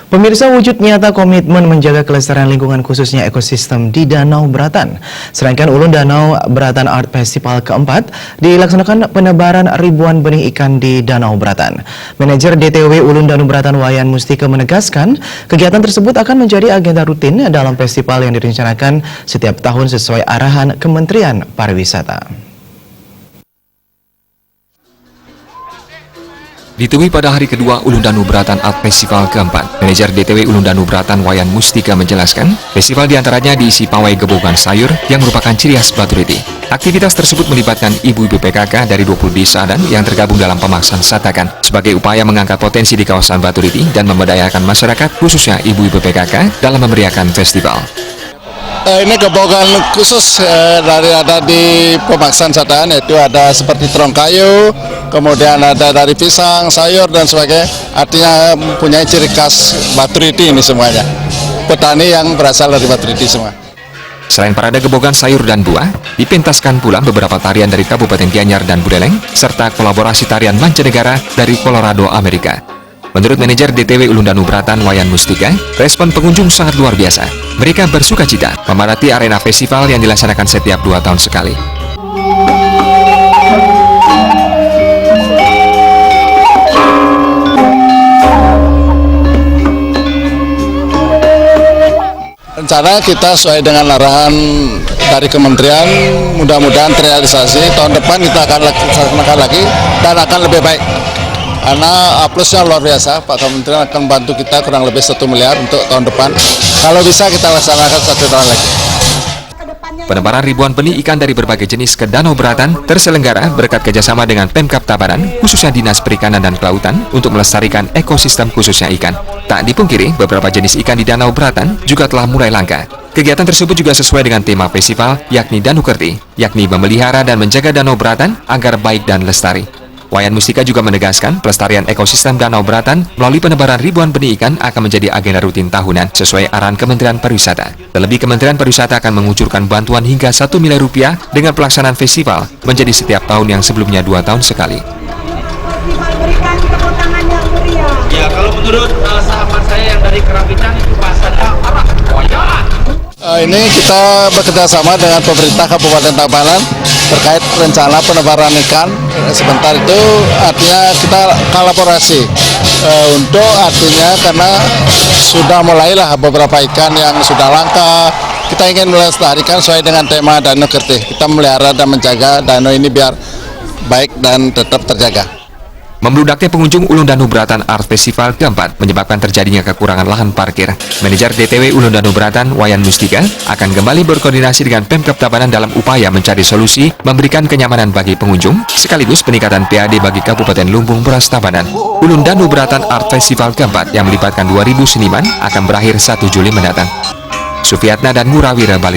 Pemirsa, wujud nyata komitmen menjaga kelestarian lingkungan khususnya ekosistem di Danau Beratan. Serangkaian Ulun Danau Beratan Art Festival keempat dilaksanakan penebaran ribuan benih ikan di Danau Beratan. Manajer DTW Ulun Danau Beratan Wayan Mustika menegaskan, kegiatan tersebut akan menjadi agenda rutin dalam festival yang direncanakan setiap tahun sesuai arahan Kementerian Pariwisata. Ditemui pada hari kedua Ulun Danau Beratan Art Festival keempat, manajer DTW Ulun Danau Beratan Wayan Mustika menjelaskan, festival diantaranya diisi pawai gebogan sayur yang merupakan ciri khas Baturiti. Aktivitas tersebut melibatkan ibu-ibu PKK dari 20 desa dan yang tergabung dalam pemaksaan Satakan sebagai upaya mengangkat potensi di kawasan Baturiti dan memberdayakan masyarakat, khususnya ibu-ibu PKK, dalam memeriahkan festival. Ini gebogan khusus ada di pemaksaan Satakan, yaitu ada seperti terong kayu, kemudian ada dari pisang, sayur dan sebagainya. Artinya mempunyai ciri khas Baturiti ini semuanya. Petani yang berasal dari Baturiti semua. Selain parade gebogan sayur dan buah, dipentaskan pula beberapa tarian dari Kabupaten Gianyar dan Buleleng, serta kolaborasi tarian mancanegara dari Colorado, Amerika. Menurut manajer DTW Ulun Danau Beratan Wayan Mustika, respon pengunjung sangat luar biasa. Mereka bersuka cita memadati arena festival yang dilaksanakan setiap 2 tahun sekali. Rencana kita sesuai dengan arahan dari kementerian, mudah-mudahan terrealisasi. Tahun depan kita akan laksanakan lagi dan akan lebih baik. Karena plusnya luar biasa, Pak Kementerian akan bantu kita kurang lebih 1 miliar untuk tahun depan. Kalau bisa kita laksanakan 1 tahun lagi. Penebaran ribuan benih ikan dari berbagai jenis ke Danau Beratan terselenggara berkat kerjasama dengan Pemkab Tabanan, khususnya Dinas Perikanan dan Kelautan, untuk melestarikan ekosistem khususnya ikan. Tak dipungkiri, beberapa jenis ikan di Danau Beratan juga telah mulai langka. Kegiatan tersebut juga sesuai dengan tema festival, yakni Danu Kerti, yakni memelihara dan menjaga Danau Beratan agar baik dan lestari. Wayan Mustika juga menegaskan pelestarian ekosistem Danau Beratan melalui penebaran ribuan benih ikan akan menjadi agenda rutin tahunan sesuai arahan Kementerian Pariwisata. Terlebih, Kementerian Pariwisata akan mengucurkan bantuan hingga 1 miliar rupiah dengan pelaksanaan festival menjadi setiap tahun yang sebelumnya 2 tahun sekali. Ya, kalau menurut sahabat saya yang dari Kerapitan itu bahasanya apa? Ini kita bekerja sama dengan pemerintah Kabupaten Tabanan terkait rencana penebaran ikan. Sebentar itu artinya kita kolaborasi untuk artinya karena sudah mulailah beberapa ikan yang sudah langka. Kita ingin melestarikan sesuai dengan tema Danu Kerti. Kita melihara dan menjaga danau ini biar baik dan tetap terjaga. Membludaknya pengunjung Ulun Danau Beratan Art Festival keempat menyebabkan terjadinya kekurangan lahan parkir. Manajer DTW Ulun Danau Beratan Wayan Mustika akan kembali berkoordinasi dengan Pemkab Tabanan dalam upaya mencari solusi memberikan kenyamanan bagi pengunjung sekaligus peningkatan PAD bagi Kabupaten Lumbung Beras Tabanan. Ulun Danau Beratan Art Festival keempat yang melibatkan 2.000 seniman akan berakhir 1 Juli mendatang. Sufiatna dan Murawira Bali.